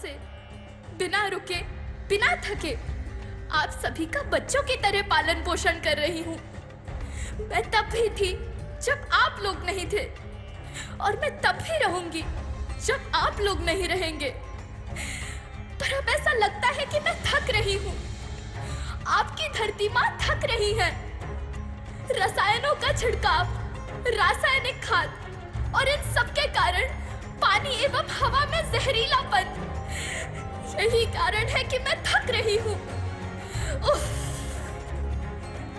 से बिना रुके, बिना थके आप सभी का बच्चों की तरह पालन पोषण कर रही हूँ। मैं तब भी थी जब आप लोग नहीं थे, और मैं तब भी रहूंगी जब आप लोग नहीं रहेंगे। पर अब ऐसा लगता है कि मैं थक रही हूँ। आपकी धरती माँ थक रही है। रसायनों का छिड़काव, रासायनिक खाद और इन सब के कारण पानी एवं हवा में जहरीलापन, यही कारण है कि मैं थक रही हूँ।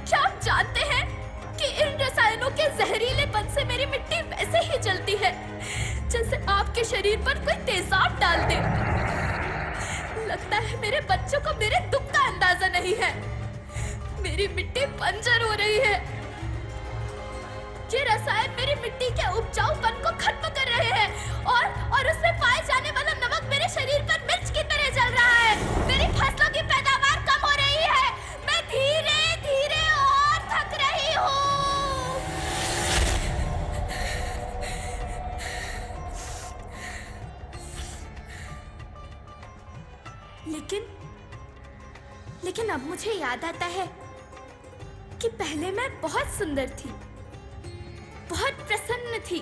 क्या आप जानते हैं कि इन रसायनों के जहरीलेपन से मेरी मिट्टी वैसे ही जलती है जैसे आपके शरीर पर कोई तेजाब डाल दे। लगता है मेरे बच्चों को मेरे दुख का अंदाजा नहीं है। मेरी मिट्टी बंजर हो रही है। ये रसायन मेरी मिट्टी के उपजाऊपन को खत्म कर रहे हैं और उसमें पाए जाने वाला नमक मेरे शरीर पर मिर्च की तरह जल रहा है। मेरी फसलों की पैदावार कम हो रही है। मैं धीरे धीरे और थक रही हूँ। लेकिन अब मुझे याद आता है कि पहले मैं बहुत सुंदर थी, बहुत प्रसन्न थी,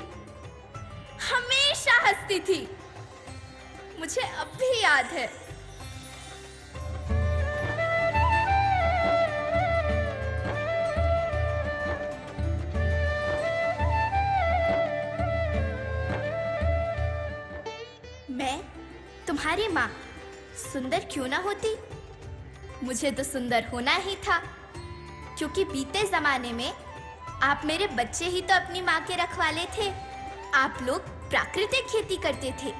हमेशा हंसती थी। मुझे अब भी याद है। मैं तुम्हारी माँ सुंदर क्यों ना होती? मुझे तो सुंदर होना ही था, क्योंकि बीते जमाने में आप मेरे बच्चे ही तो अपनी माँ के रखवाले थे। आप लोग प्राकृतिक खेती करते थे,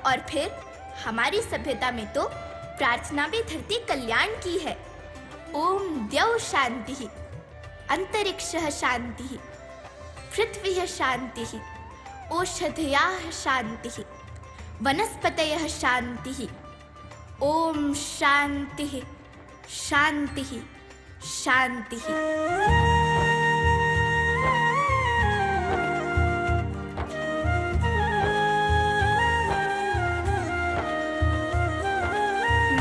और फिर हमारी सभ्यता में तो प्रार्थना भी धरती कल्याण की है। ओम द्यौ शांति, अंतरिक्षः शांति, पृथ्वी शांति, ओषधयः शांति, वनस्पतयः शांति। ओम शांति शांति शांति।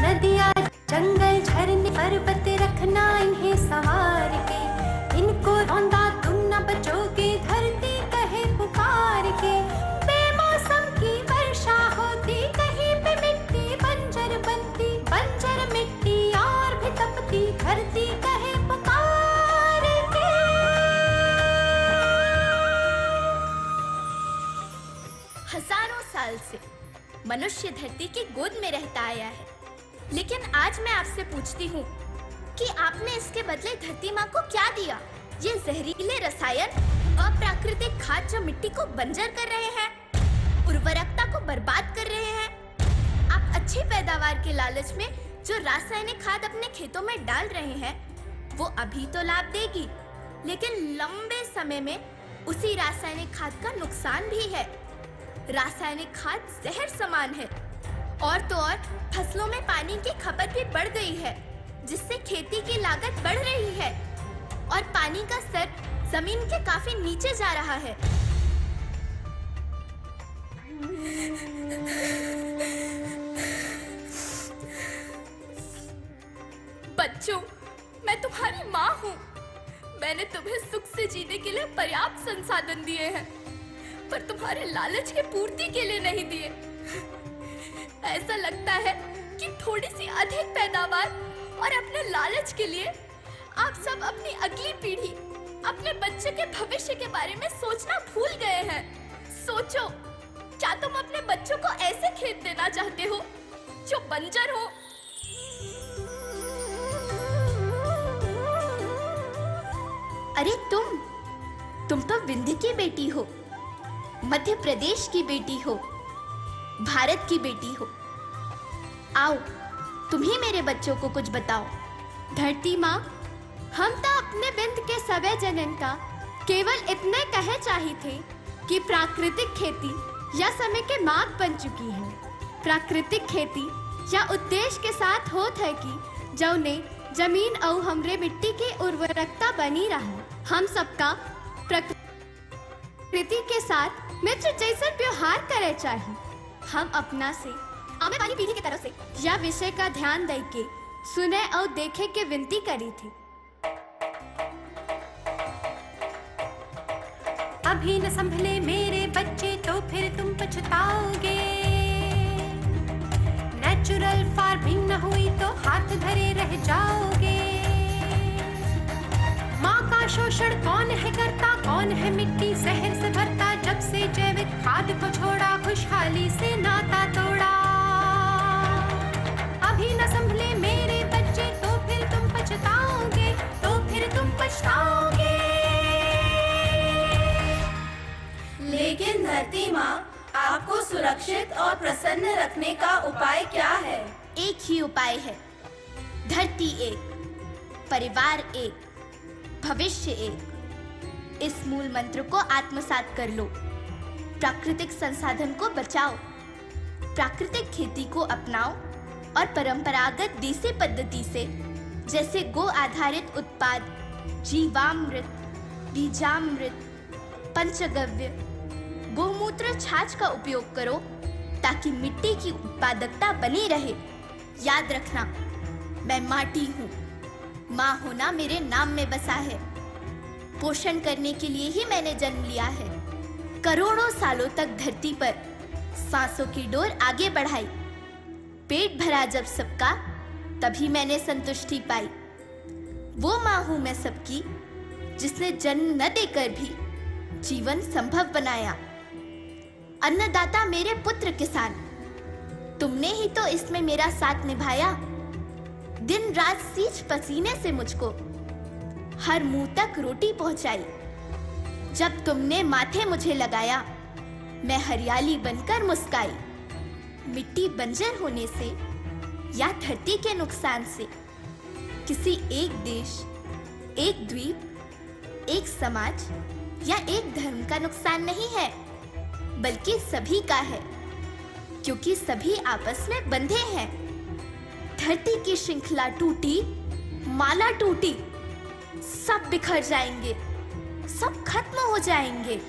नदियाँ, जंगल, झरने, पर्वत रखना इन्हें संवार के। इनको रौंदा तुम न बचोगे, धरती कहे पुकार के। बेमौसम की वर्षा होती, कहीं पे मिट्टी बंजर बनती। बंजर मिट्टी और भी तपती, धरती कहे पुकार के। हजारों साल से मनुष्य धरती की गोद में रहता आया है, लेकिन आज मैं आपसे पूछती हूँ कि आपने इसके बदले धरती माँ को क्या दिया? ये जहरीले रसायन, अप्राकृतिक खाद जो मिट्टी को बंजर कर रहे हैं, उर्वरकता को बर्बाद कर रहे हैं। आप अच्छी पैदावार के लालच में जो रासायनिक खाद अपने खेतों में डाल रहे हैं, वो अभी तो लाभ देगी, लेकिन लंबे समय में उसी रासायनिक खाद का नुकसान भी है। रासायनिक खाद जहर समान है, और तो और फसलों में पानी की खपत भी बढ़ गई है, जिससे खेती की लागत बढ़ रही है और पानी का स्तर जमीन के काफी नीचे जा रहा है। बच्चों, मैं तुम्हारी माँ हूँ। मैंने तुम्हें सुख से जीने के लिए पर्याप्त संसाधन दिए हैं, पर तुम्हारे लालच की पूर्ति के लिए नहीं दिए। ऐसा लगता है कि थोड़ी सी अधिक पैदावार और अपने लालच के लिए आप सब अपनी अगली पीढ़ी, अपने बच्चे के भविष्य के बारे में सोचना भूल गए हैं। सोचो, क्या तुम अपने बच्चों को ऐसे खेत देना चाहते हो जो बंजर हो? अरे तुम तो विंध्य की बेटी हो, मध्य प्रदेश की बेटी हो, भारत की बेटी हो। आओ, तुम ही मेरे बच्चों को कुछ बताओ। धरती माँ, हम तो अपने विंध्य के सवै जनन का केवल इतने कहे चाही थे कि प्राकृतिक खेती या समय के मार्ग बन चुकी है। प्राकृतिक खेती या उद्देश्य के साथ होत है कि जौने जमीन और हमरे मिट्टी के उर्वरकता बनी रहे। हम सबका प्रकृति के साथ मित्र जैसे व्यवहार करे चाहिए। हम अपना से आने वाली पीढ़ी की तरफ से यह विषय का ध्यान दे के सुने और देखे के विनती करी थी। अभी न संभले मेरे बच्चे तो फिर तुम पछताओगे। नेचुरल फार्मिंग न हुई तो हाथ धरे रह जाओगे। माँ का शोषण कौन है करता, कौन है मिट्टी जहर से भरता। जब से जैविक खाद को छोड़ा, खुशहाली से नाता तोड़ा। अभी न संभले मेरे बच्चे तो फिर तुम पछताओगे, तो फिर तुम पछताओगे। लेकिन धरती माँ, आपको सुरक्षित और प्रसन्न रखने का उपाय क्या है? एक ही उपाय है, धरती एक, परिवार एक, भविष्य एक। इस मूल मंत्र को आत्मसात कर लो। प्राकृतिक संसाधन को बचाओ, प्राकृतिक खेती को अपनाओ और परंपरागत देसी पद्धति से जैसे गो आधारित उत्पाद, जीवामृत, बीजामृत, पंचगव्य, गोमूत्र, छाछ का उपयोग करो ताकि मिट्टी की उत्पादकता बनी रहे। याद रखना, मैं माटी हूँ। माँ होना मेरे नाम में बसा है। पोषण करने के लिए ही मैंने जन्म लिया है। करोड़ों सालों तक धरती पर सांसों की डोर आगे बढ़ाई। पेट भरा जब सबका, तभी मैंने संतुष्टि पाई। वो माँ हूँ मैं सबकी, जिसने जन्म न देकर भी जीवन संभव बनाया। अन्नदाता मेरे पुत्र किसान, तुमने ही तो इसमें मेरा साथ निभाया। दिन रात सींच पसीने से मुझको हर मुंह तक रोटी पहुंचाई। जब तुमने माथे मुझे लगाया, मैं हरियाली बनकर मुस्काई। मिट्टी बंजर होने से या धरती के नुकसान से किसी एक देश, एक द्वीप, एक समाज या एक धर्म का नुकसान नहीं है, बल्कि सभी का है, क्योंकि सभी आपस में बंधे हैं। धरती की श्रृंखला टूटी, माला टूटी, सब बिखर जाएंगे, सब खत्म हो जाएंगे।